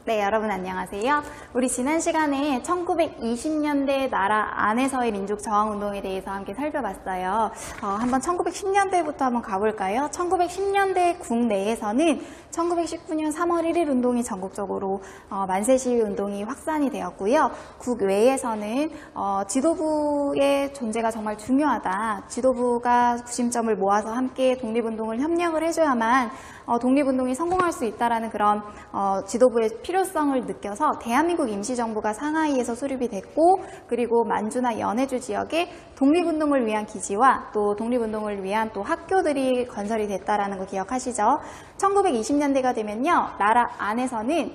네, 여러분 안녕하세요. 우리 지난 시간에 1920년대 나라 안에서의 민족 저항운동에 대해서 함께 살펴봤어요. 한번 1910년대부터 한번 가볼까요? 1910년대 국내에서는 1919년 3월 1일 운동이 전국적으로 만세시위 운동이 확산이 되었고요. 국외에서는 지도부의 존재가 정말 중요하다. 지도부가 구심점을 모아서 함께 독립운동을 협력을 해줘야만 독립운동이 성공할 수 있다라는 그런 지도부의 필요성을 느껴서 대한민국 임시정부가 상하이에서 수립이 됐고, 그리고 만주나 연해주 지역에 독립운동을 위한 기지와 또 독립운동을 위한 또 학교들이 건설이 됐다라는 거 기억하시죠? 1920년대가 되면요, 나라 안에서는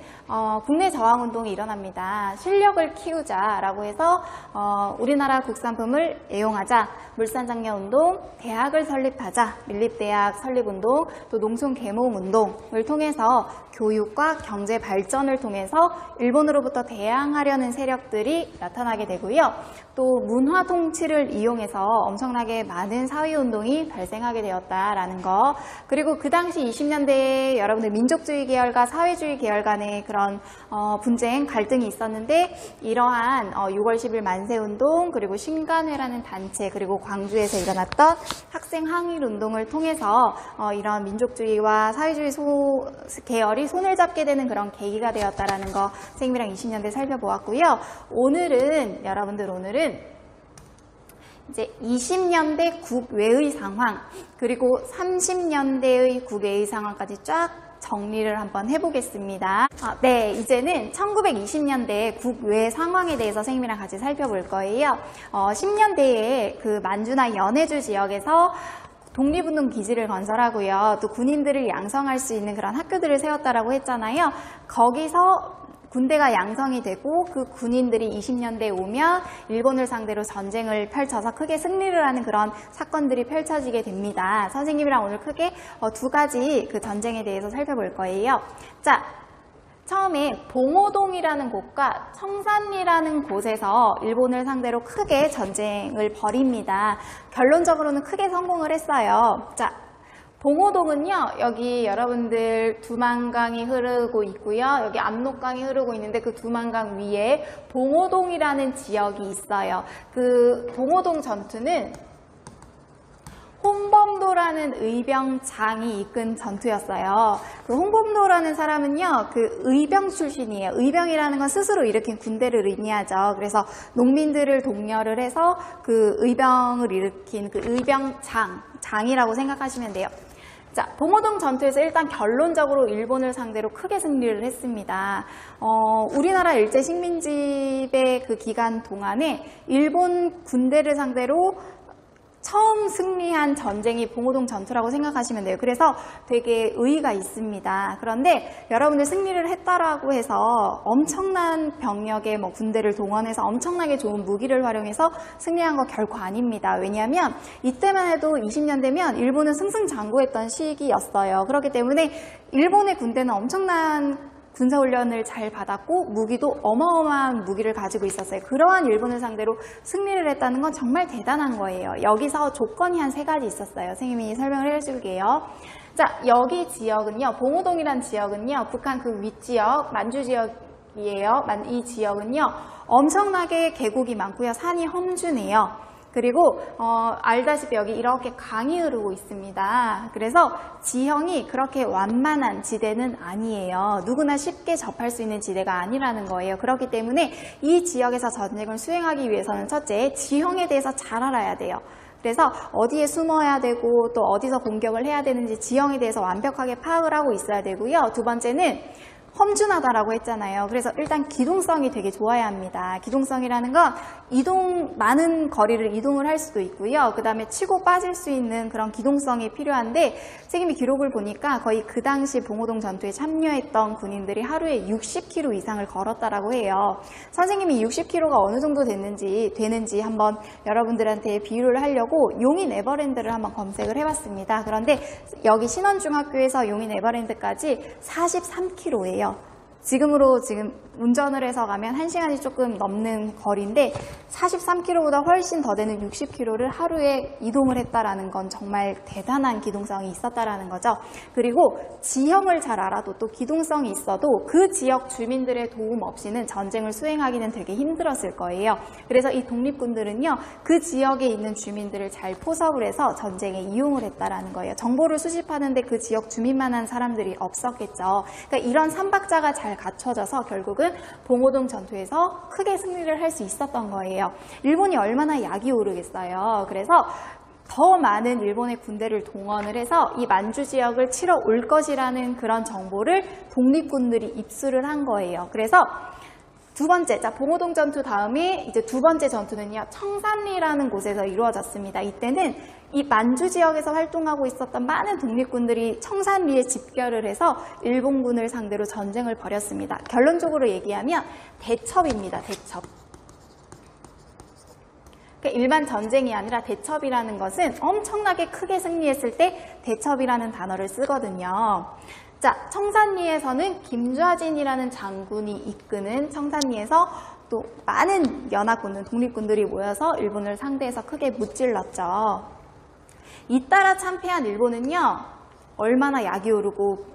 국내 저항운동이 일어납니다. 실력을 키우자라고 해서 우리나라 국산품을 애용하자, 물산장려운동, 대학을 설립하자, 밀립대학 설립운동, 또 농촌 계몽운동을 통해서 교육과 경제 발전을 통해서 일본으로부터 대항하려는 세력들이 나타나게 되고요. 또 문화 통치를 이용해서 엄청나게 많은 사회운동이 발생하게 되었다라는 거. 그리고 그 당시 20년대에 여러분들 민족주의 계열과 사회주의 계열 간의 그런 분쟁, 갈등이 있었는데, 이러한 6월 10일 만세운동, 그리고 신간회라는 단체, 그리고 광주에서 일어났던 학생 항일운동을 통해서 이런 민족주의와 사회주의 계열이 손을 잡게 되는 그런 계기가 되었다라는 거 생미랑 20년대 살펴보았고요. 오늘은 이제 20년대 국외의 상황, 그리고 30년대의 국외의 상황까지 쫙 정리를 한번 해보겠습니다. 네, 이제는 1920년대 국외 상황에 대해서 선생님이랑 같이 살펴볼 거예요. 10년대에 그 만주나 연해주 지역에서 독립운동 기지를 건설하고요. 또 군인들을 양성할 수 있는 그런 학교들을 세웠다라고 했잖아요. 거기서 군대가 양성이 되고 그 군인들이 20년대에 오면 일본을 상대로 전쟁을 펼쳐서 크게 승리를 하는 그런 사건들이 펼쳐지게 됩니다. 선생님이랑 오늘 크게 두 가지 그 전쟁에 대해서 살펴볼 거예요. 자, 처음에 봉오동이라는 곳과 청산리라는 곳에서 일본을 상대로 크게 전쟁을 벌입니다. 결론적으로는 크게 성공을 했어요. 자, 봉오동은요, 여기 여러분들 두만강이 흐르고 있고요. 여기 압록강이 흐르고 있는데 그 두만강 위에 봉오동이라는 지역이 있어요. 그 봉오동 전투는 홍범도라는 의병장이 이끈 전투였어요. 그 홍범도라는 사람은요, 그 의병 출신이에요. 의병이라는 건 스스로 일으킨 군대를 의미하죠. 그래서 농민들을 독려를 해서 그 의병을 일으킨 그 의병장이라고 생각하시면 돼요. 자, 봉오동 전투에서 일단 결론적으로 일본을 상대로 크게 승리를 했습니다. 우리나라 일제 식민지배 그 기간 동안에 일본 군대를 상대로 처음 승리한 전쟁이 봉오동 전투라고 생각하시면 돼요. 그래서 되게 의의가 있습니다. 그런데 여러분들 승리를 했다라고 해서 엄청난 병력의 군대를 동원해서 엄청나게 좋은 무기를 활용해서 승리한 거 결코 아닙니다. 왜냐하면 이때만 해도 20년대면 일본은 승승장구했던 시기였어요. 그렇기 때문에 일본의 군대는 엄청난 군사훈련을 잘 받았고 무기도 어마어마한 무기를 가지고 있었어요. 그러한 일본을 상대로 승리를 했다는 건 정말 대단한 거예요. 여기서 조건이 한 3가지 있었어요. 선생님이 설명을 해줄게요. 자, 여기 지역은요, 봉오동이란 지역은요, 북한 그 윗지역, 만주 지역이에요. 이 지역은요, 엄청나게 계곡이 많고요. 산이 험준해요. 그리고 알다시피 여기 이렇게 강이 흐르고 있습니다. 그래서 지형이 그렇게 완만한 지대는 아니에요. 누구나 쉽게 접할 수 있는 지대가 아니라는 거예요. 그렇기 때문에 이 지역에서 전쟁을 수행하기 위해서는 첫째, 지형에 대해서 잘 알아야 돼요. 그래서 어디에 숨어야 되고 또 어디서 공격을 해야 되는지 지형에 대해서 완벽하게 파악을 하고 있어야 되고요. 두 번째는 험준하다라고 했잖아요. 그래서 일단 기동성이 되게 좋아야 합니다. 기동성이라는 건 많은 거리를 이동을 할 수도 있고요. 그 다음에 치고 빠질 수 있는 그런 기동성이 필요한데, 선생님이 기록을 보니까 거의 그 당시 봉오동 전투에 참여했던 군인들이 하루에 60km 이상을 걸었다라고 해요. 선생님이 60km가 어느 정도 되는지 한번 여러분들한테 비유를 하려고 용인 에버랜드를 한번 검색을 해봤습니다. 그런데 여기 신원중학교에서 용인 에버랜드까지 43km예요. 지금 운전을 해서 가면 1시간이 조금 넘는 거리인데 43km보다 훨씬 더 되는 60km를 하루에 이동을 했다라는 건 정말 대단한 기동성이 있었다라는 거죠. 그리고 지형을 잘 알아도 또 기동성이 있어도 그 지역 주민들의 도움 없이는 전쟁을 수행하기는 되게 힘들었을 거예요. 그래서 이 독립군들은요, 그 지역에 있는 주민들을 잘 포섭을 해서 전쟁에 이용을 했다라는 거예요. 정보를 수집하는데 그 지역 주민만한 사람들이 없었겠죠. 그러니까 이런 삼박자가 잘 갖춰져서 결국은 봉오동 전투에서 크게 승리를 할 수 있었던 거예요. 일본이 얼마나 약이 오르겠어요. 그래서 더 많은 일본의 군대를 동원을 해서 이 만주 지역을 치러 올 것이라는 그런 정보를 독립군들이 입수를 한 거예요. 그래서 두 번째, 자, 봉오동 전투 다음에 이제 두 번째 전투는요, 청산리라는 곳에서 이루어졌습니다. 이때는 이 만주 지역에서 활동하고 있었던 많은 독립군들이 청산리에 집결을 해서 일본군을 상대로 전쟁을 벌였습니다. 결론적으로 얘기하면 대첩입니다. 대첩. 그러니까 일반 전쟁이 아니라 대첩이라는 것은 엄청나게 크게 승리했을 때 대첩이라는 단어를 쓰거든요. 자, 청산리에서는 김좌진이라는 장군이 이끄는 청산리에서 또 많은 연합군들, 독립군들이 모여서 일본을 상대해서 크게 무찔렀죠. 잇따라 참패한 일본은요, 얼마나 약이 오르고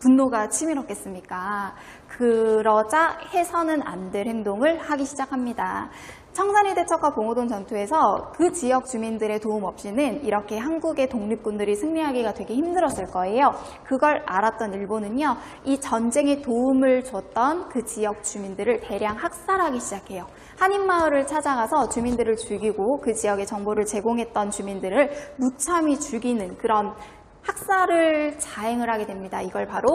분노가 치밀었겠습니까? 그러자 해서는 안 될 행동을 하기 시작합니다. 청산리 대첩과 봉오동 전투에서 그 지역 주민들의 도움 없이는 이렇게 한국의 독립군들이 승리하기가 되게 힘들었을 거예요. 그걸 알았던 일본은요, 이 전쟁에 도움을 줬던 그 지역 주민들을 대량 학살하기 시작해요. 한인마을을 찾아가서 주민들을 죽이고 그 지역에 정보를 제공했던 주민들을 무참히 죽이는 그런 학살을 자행을 하게 됩니다. 이걸 바로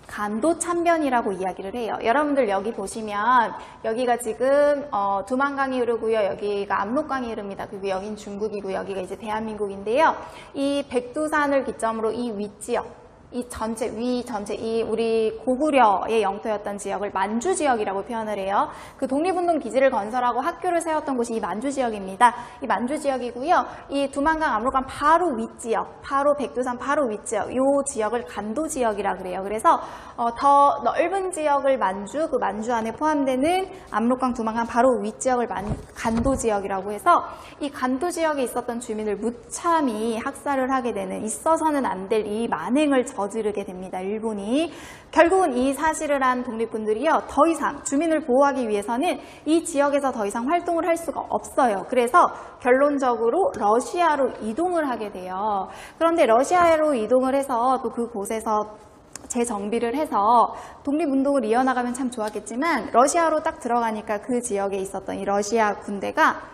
간도참변이라고 이야기를 해요. 여러분들 여기 보시면 여기가 지금 두만강이 흐르고요. 여기가 압록강이 흐릅니다. 그리고 여긴 중국이고 여기가 이제 대한민국인데요. 이 백두산을 기점으로 이 윗지역, 이 전체, 이 우리 고구려의 영토였던 지역을 만주 지역이라고 표현을 해요. 그 독립운동 기지를 건설하고 학교를 세웠던 곳이 이 만주 지역입니다. 이 만주 지역이고요. 이 두만강, 압록강 바로 윗지역, 바로 백두산 바로 윗지역, 이 지역을 간도 지역이라 그래요. 그래서 더 넓은 지역을 만주, 그 만주 안에 포함되는 압록강, 두만강 바로 윗지역을 간도 지역이라고 해서 이 간도 지역에 있었던 주민을 무참히 학살을 하게 되는, 있어서는 안 될 이 만행을 저지르게 됩니다. 일본이. 결국은 이 사실을 한 독립군들이요, 더 이상 주민을 보호하기 위해서는 이 지역에서 더 이상 활동을 할 수가 없어요. 그래서 결론적으로 러시아로 이동을 하게 돼요. 그런데 러시아로 이동을 해서 또 그곳에서 재정비를 해서 독립운동을 이어나가면 참 좋았겠지만 러시아로 딱 들어가니까 그 지역에 있었던 이 러시아 군대가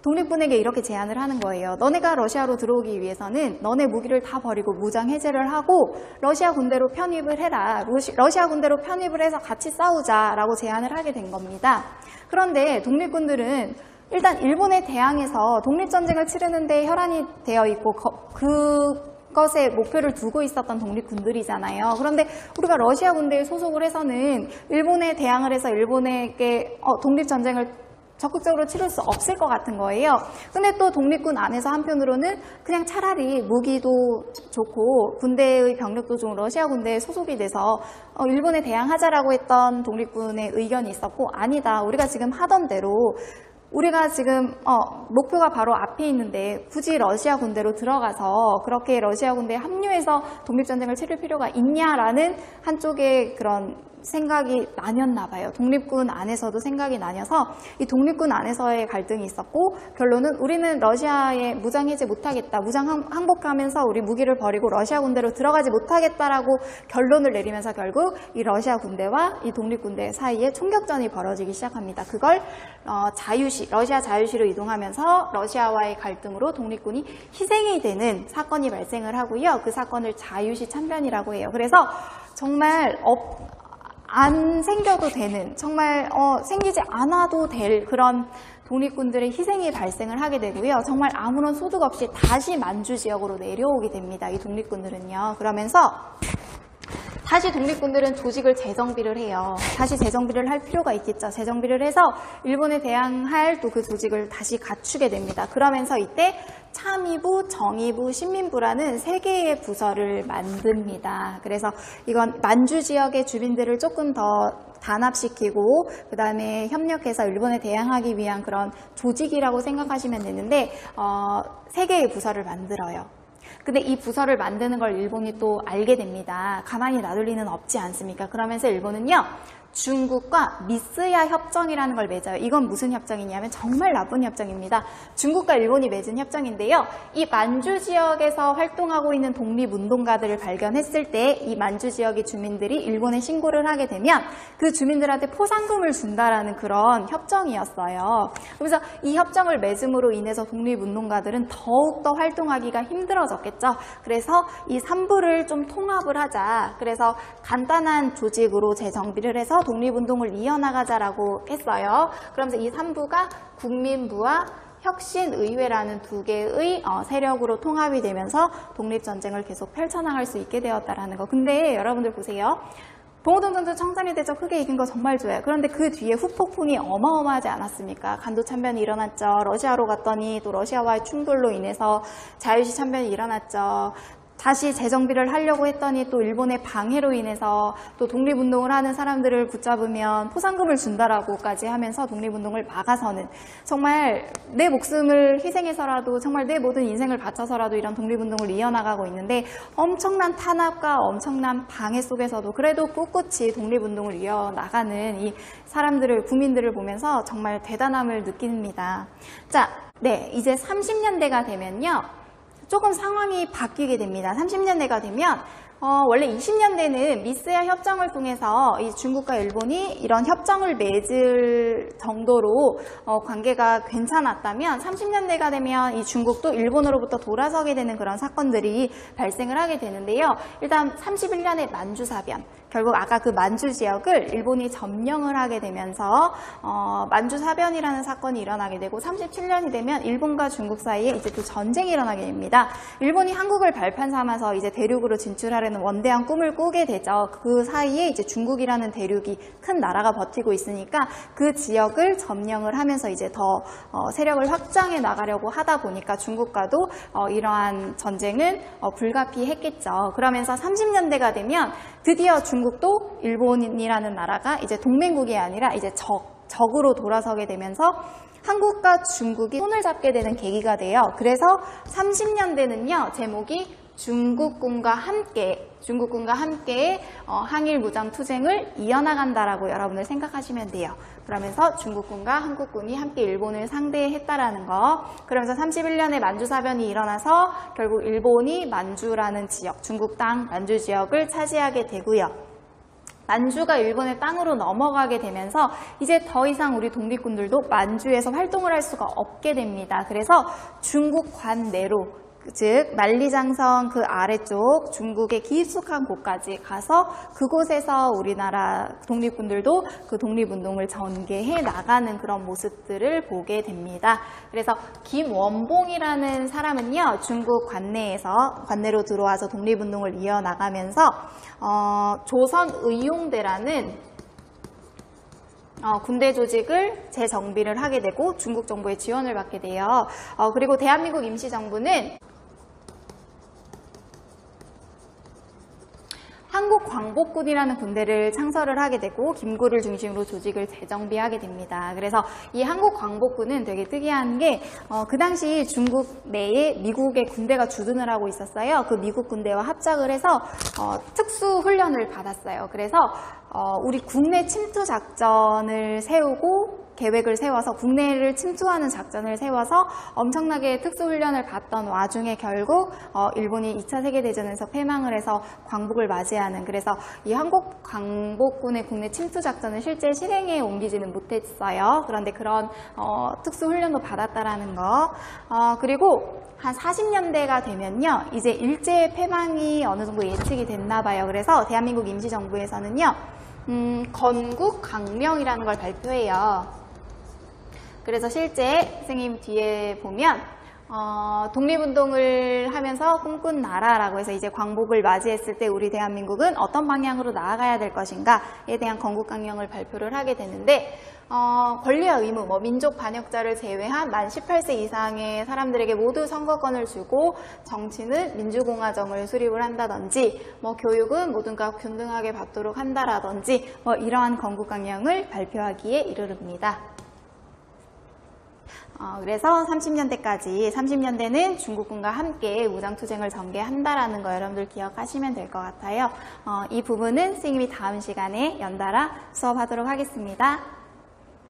독립군에게 이렇게 제안을 하는 거예요. 너네가 러시아로 들어오기 위해서는 너네 무기를 다 버리고 무장 해제를 하고 러시아 군대로 편입을 해라. 러시아 군대로 편입을 해서 같이 싸우자라고 제안을 하게 된 겁니다. 그런데 독립군들은 일단 일본에 대항해서 독립전쟁을 치르는 데 혈안이 되어 있고 그것에 목표를 두고 있었던 독립군들이잖아요. 그런데 우리가 러시아 군대에 소속을 해서는 일본에 대항을 해서 일본에게 독립전쟁을 적극적으로 치를 수 없을 것 같은 거예요. 근데 또 독립군 안에서 한편으로는 그냥 차라리 무기도 좋고 군대의 병력도 좀 러시아 군대에 소속이 돼서 일본에 대항하자라고 했던 독립군의 의견이 있었고, 아니다, 우리가 지금 하던 대로 우리가 지금 목표가 바로 앞에 있는데 굳이 러시아 군대로 들어가서 그렇게 러시아 군대에 합류해서 독립전쟁을 치를 필요가 있냐라는 한쪽의 그런 생각이 나뉘었나 봐요. 독립군 안에서도 생각이 나뉘어서 이 독립군 안에서의 갈등이 있었고, 결론은 우리는 러시아에 무장 해제 못하겠다, 무장 항복하면서 우리 무기를 버리고 러시아 군대로 들어가지 못하겠다라고 결론을 내리면서 결국 이 러시아 군대와 이 독립군대 사이에 총격전이 벌어지기 시작합니다. 그걸 러시아 자유시로 이동하면서 러시아와의 갈등으로 독립군이 희생이 되는 사건이 발생을 하고요. 그 사건을 자유시 참변이라고 해요. 그래서 정말 안 생겨도 되는, 정말 생기지 않아도 될 그런 독립군들의 희생이 발생을 하게 되고요. 정말 아무런 소득 없이 다시 만주 지역으로 내려오게 됩니다. 이 독립군들은요. 그러면서 다시 독립군들은 조직을 재정비를 해요. 다시 재정비를 할 필요가 있겠죠. 재정비를 해서 일본에 대항할 또 그 조직을 다시 갖추게 됩니다. 그러면서 이때 참의부, 정의부, 신민부라는 3개의 부서를 만듭니다. 그래서 이건 만주 지역의 주민들을 조금 더 단합시키고 그 다음에 협력해서 일본에 대항하기 위한 그런 조직이라고 생각하시면 되는데 3개의 부서를 만들어요. 근데 이 부서를 만드는 걸 일본이 또 알게 됩니다. 가만히 놔둘 리는 없지 않습니까? 그러면서 일본은요, 중국과 미스야 협정이라는 걸 맺어요. 이건 무슨 협정이냐면 정말 나쁜 협정입니다. 중국과 일본이 맺은 협정인데요. 이 만주 지역에서 활동하고 있는 독립운동가들을 발견했을 때 이 만주 지역의 주민들이 일본에 신고를 하게 되면 그 주민들한테 포상금을 준다라는 그런 협정이었어요. 그래서 이 협정을 맺음으로 인해서 독립운동가들은 더욱더 활동하기가 힘들어졌겠죠. 그래서 이 3부를 좀 통합을 하자. 그래서 간단한 조직으로 재정비를 해서 독립운동을 이어나가자라고 했어요. 그러면서 이 3부가 국민부와 혁신의회라는 2개의 세력으로 통합이 되면서 독립전쟁을 계속 펼쳐나갈 수 있게 되었다라는 거. 근데 여러분들 보세요. 봉오동전투 청산리 대전 크게 이긴 거 정말 좋아요. 그런데 그 뒤에 후폭풍이 어마어마하지 않았습니까? 간도 참변이 일어났죠. 러시아로 갔더니 또 러시아와의 충돌로 인해서 자유시 참변이 일어났죠. 다시 재정비를 하려고 했더니 또 일본의 방해로 인해서 또 독립운동을 하는 사람들을 붙잡으면 포상금을 준다라고까지 하면서 독립운동을 막아서는 정말 내 목숨을 희생해서라도 정말 내 모든 인생을 바쳐서라도 이런 독립운동을 이어나가고 있는데 엄청난 탄압과 엄청난 방해 속에서도 그래도 꿋꿋이 독립운동을 이어나가는 이 사람들을, 국민들을 보면서 정말 대단함을 느낍니다. 자, 이제 30년대가 되면요. 조금 상황이 바뀌게 됩니다. 30년대가 되면 원래 20년대는 미스야 협정을 통해서 이 중국과 일본이 이런 협정을 맺을 정도로 관계가 괜찮았다면 30년대가 되면 이 중국도 일본으로부터 돌아서게 되는 그런 사건들이 발생을 하게 되는데요. 일단 31년에 만주사변. 결국 아까 그 만주 지역을 일본이 점령을 하게 되면서 만주사변이라는 사건이 일어나게 되고 37년이 되면 일본과 중국 사이에 이제 또 전쟁이 일어나게 됩니다. 일본이 한국을 발판 삼아서 이제 대륙으로 진출하려는 원대한 꿈을 꾸게 되죠. 그 사이에 이제 중국이라는 대륙이 큰 나라가 버티고 있으니까 그 지역을 점령을 하면서 이제 더 세력을 확장해 나가려고 하다 보니까 중국과도 이러한 전쟁은 불가피했겠죠. 그러면서 30년대가 되면 드디어 중국도 일본이라는 나라가 이제 동맹국이 아니라 이제 적으로 돌아서게 되면서 한국과 중국이 손을 잡게 되는 계기가 돼요. 그래서 30년대는요, 제목이 중국군과 함께 항일 무장 투쟁을 이어나간다라고 여러분들 생각하시면 돼요. 그러면서 중국군과 한국군이 함께 일본을 상대했다라는 거. 그러면서 31년에 만주사변이 일어나서 결국 일본이 만주라는 지역, 중국 땅 만주 지역을 차지하게 되고요. 만주가 일본의 땅으로 넘어가게 되면서 이제 더 이상 우리 독립군들도 만주에서 활동을 할 수가 없게 됩니다. 그래서 중국 관내로, 즉 만리장성 그 아래쪽 중국의 깊숙한 곳까지 가서 그곳에서 우리나라 독립군들도 그 독립운동을 전개해 나가는 그런 모습들을 보게 됩니다. 그래서 김원봉이라는 사람은요, 중국 관내로 들어와서 독립운동을 이어나가면서 조선의용대라는 군대 조직을 재정비를 하게 되고 중국 정부의 지원을 받게 돼요. 그리고 대한민국 임시정부는 한국광복군이라는 군대를 창설을 하게 되고 김구를 중심으로 조직을 재정비하게 됩니다. 그래서 이 한국광복군은 되게 특이한 게 그 당시 중국 내에 미국의 군대가 주둔을 하고 있었어요. 그 미국 군대와 합작을 해서 특수훈련을 받았어요. 그래서 우리 국내 침투 작전을 세우고 계획을 세워서 국내를 침투하는 작전을 세워서 엄청나게 특수훈련을 받던 와중에 결국 일본이 2차 세계대전에서 패망을 해서 광복을 맞이하는, 그래서 이 한국 광복군의 국내 침투 작전을 실제 실행에 옮기지는 못했어요. 그런데 그런 특수훈련도 받았다라는 거. 그리고 한 40년대가 되면요, 이제 일제 패망이 어느 정도 예측이 됐나 봐요. 그래서 대한민국 임시정부에서는요, 건국 강령이라는 걸 발표해요. 그래서 실제 선생님 뒤에 보면 독립운동을 하면서 꿈꾼 나라라고 해서 이제 광복을 맞이했을 때 우리 대한민국은 어떤 방향으로 나아가야 될 것인가에 대한 건국강령을 발표를 하게 되는데 권리와 의무, 민족 반역자를 제외한 만 18세 이상의 사람들에게 모두 선거권을 주고 정치는 민주공화정을 수립을 한다든지 교육은 모두가 균등하게 받도록 한다라든지 이러한 건국강령을 발표하기에 이르릅니다. 그래서 30년대는 중국군과 함께 무장투쟁을 전개한다라는 거 여러분들 기억하시면 될 것 같아요. 이 부분은 선생님이 다음 시간에 연달아 수업하도록 하겠습니다.